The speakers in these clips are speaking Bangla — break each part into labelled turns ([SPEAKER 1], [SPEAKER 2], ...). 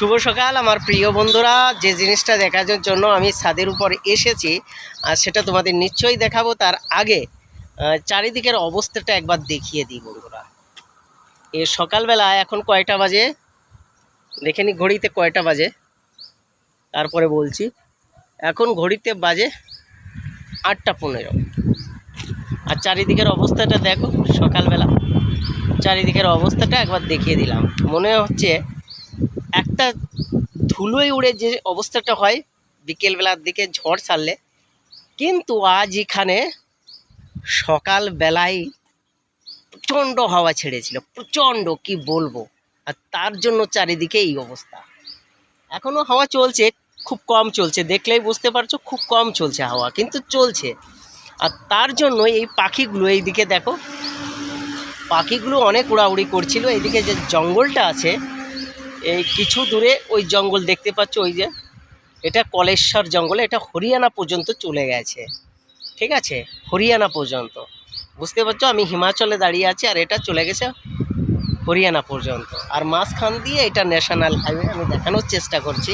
[SPEAKER 1] শুভ সকাল আমার প্রিয় বন্ধুরা। যে জিনিসটা দেখার জন্য আমি ছাদের উপর এসেছি আর সেটা তোমাদের নিশ্চয়ই দেখাবো। তার আগে চারিদিকের অবস্থাটা একবার দেখিয়ে দিই বন্ধুরা। এ সকালবেলা এখন কয়টা বাজে দেখে নি, ঘড়িতে কয়টা বাজে তারপরে বলছি। এখন ঘড়িতে বাজে 8:15। আর চারিদিকের অবস্থাটা দেখো, সকালবেলা চারিদিকের অবস্থাটা একবার দেখিয়ে দিলাম। মনে হচ্ছে একটা ধুলোয় উড়ে যে অবস্থাটা হয় বিকেলবেলার দিকে ঝড় ছাড়লে, কিন্তু আজ এখানে সকালবেলায় প্রচণ্ড হাওয়া ছেড়েছিল, প্রচণ্ড কি বলবো। আর তার জন্য চারিদিকে এই অবস্থা। এখনও হাওয়া চলছে, খুব কম চলছে, দেখলেই বুঝতে পারছো খুব কম চলছে হাওয়া, কিন্তু চলছে। আর তার জন্য এই পাখিগুলো, এইদিকে দেখো পাখিগুলো অনেক উড়াউড়ি করছিল। এইদিকে যে জঙ্গলটা আছে, এই কিছু দূরে ওই জঙ্গল দেখতে পাচ্ছ, ওই যে এটা কলেশ্বর জঙ্গল, এটা হরিয়ানা পর্যন্ত চলে গেছে। ঠিক আছে, হরিয়ানা পর্যন্ত, বুঝতে পারছো। আমি হিমাচলে দাঁড়িয়ে আছি আর এটা চলে গেছে হরিয়ানা পর্যন্ত। আর মাঝখান দিয়ে এটা ন্যাশনাল হাইওয়ে, আমি দেখানোর চেষ্টা করছি।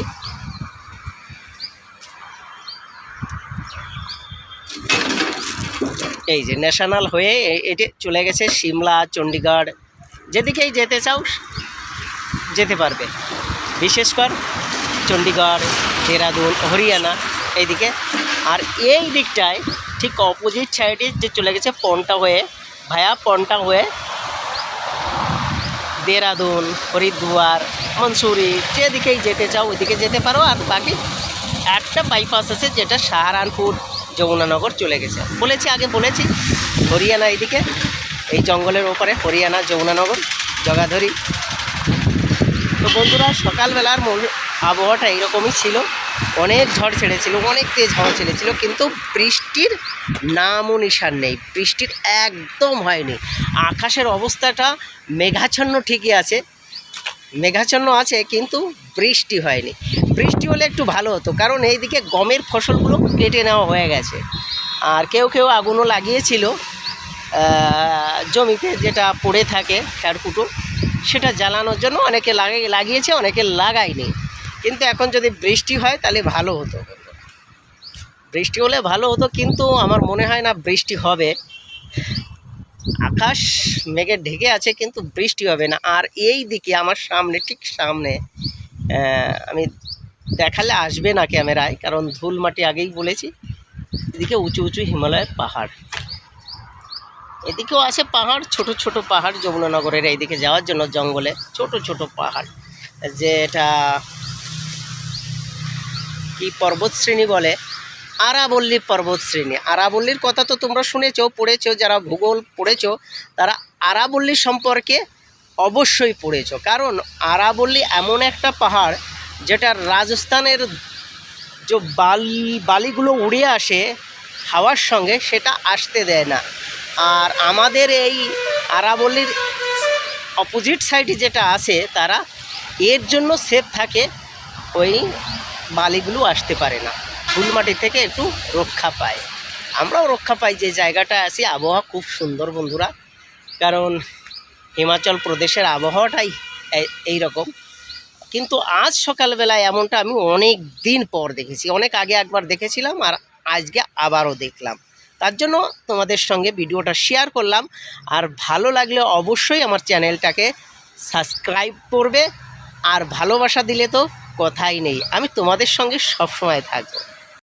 [SPEAKER 1] এই যে ন্যাশনাল হয়ে এটা চলে গেছে সিমলা, চণ্ডীগড়, যেদিকেই যেতে চাও যেতে পারবে। বিশেষ করে চণ্ডীগড়, দেহরাদুন, হরিয়ানা এইদিকে। আর এই দিকটায় ঠিক অপোজিট সাইডে যে চলে গেছে পন্টা হয়ে, ভায়া পন্টা হয়ে দেহরাদুন, হরিদ্বার, মনসুরি, যেদিকেই যেতে চাও ওইদিকে যেতে পারো। আর বাকি একটা বাইপাস আছে যেটা সাহারানপুর, যমুনানগর চলে গেছে। আগে বলেছি হরিয়ানা এইদিকে, এই জঙ্গলের ওপরে হরিয়ানা, যমুনানগর, জগাধরি। তো বন্ধুরা, সকালবেলার আবহাওয়াটা এইরকমই ছিল। অনেক ঝড় ছেড়েছিল, অনেক তেজ হাওয়া ছেড়েছিল, কিন্তু বৃষ্টির নামও নিশান নেই। বৃষ্টির একদম হয়নি। আকাশের অবস্থাটা মেঘাচ্ছন্ন ঠিকই আছে, মেঘাচ্ছন্ন আছে, কিন্তু বৃষ্টি হয়নি। বৃষ্টি হলে একটু ভালো হতো, কারণ এইদিকে গমের ফসলগুলো কেটে নেওয়া হয়ে গেছে। আর কেউ কেউ আগুনও লাগিয়েছিল জমিতে, যেটা পড়ে থাকে খেরকুটো, সেটা জ্বালানোর জন্য অনেকে লাগিয়েছে, অনেকে লাগায়নি। কিন্তু এখন যদি বৃষ্টি হয় তাহলে ভালো হতো, বৃষ্টি হলে ভালো হতো, কিন্তু আমার মনে হয় না বৃষ্টি হবে। আকাশ মেঘে ঢেকে আছে, কিন্তু বৃষ্টি হবে না। আর এই দিকে আমার সামনে, ঠিক সামনে, আমি দেখালে আসবে না ক্যামেরায়, কারণ ধুল মাটি আগেই বলেছি। এদিকে উঁচু উঁচু হিমালয়ের পাহাড়, এদিকেও আছে পাহাড়, ছোট ছোট পাহাড়। যমুনানগরের এইদিকে যাওয়ার জন্য জঙ্গলে ছোট ছোট পাহাড়, যেটা কি পর্বতশ্রেণী বলে, আরাবল্লী পর্বতশ্রেণী। আরাবল্লীর কথা তো তোমরা শুনেছো, পড়েছো, যারা ভূগোল পড়েছো তারা আরাবল্লী সম্পর্কে অবশ্যই পড়েছো। কারণ আরাবল্লী এমন একটা পাহাড় যেটা রাজস্থানের যে বালিগুলো উড়ে আসে হাওয়ার সঙ্গে, সেটা আসতে দেয় না। আর আমাদের এই আরাবল্লীর অপোজিট সাইডে যেটা আছে, তারা এর জন্য সেফ থাকে, ওই বালিগুলো আসতে পারে না, ধুলমাটি থেকে একটু রক্ষা পায়। আমরাও রক্ষা পাই যে জায়গাটা আছি। আবহাওয়া খুব সুন্দর বন্ধুরা, কারণ হিমাচল প্রদেশের আবহাওয়াটাই এই রকম। কিন্তু আজ সকালবেলায় এমনটা আমি অনেক দিন পর দেখেছি। অনেক আগে একবার দেখেছিলাম, আর আজকে আবারও দেখলাম। তার জন্য তোমাদের সঙ্গে ভিডিওটা শেয়ার করলাম। আর ভালো লাগলে অবশ্যই আমার চ্যানেলটাকে সাবস্ক্রাইব করবে। আর ভালোবাসা দিলে তো কথাই নেই, আমি তোমাদের সঙ্গে সবসময় থাকবো।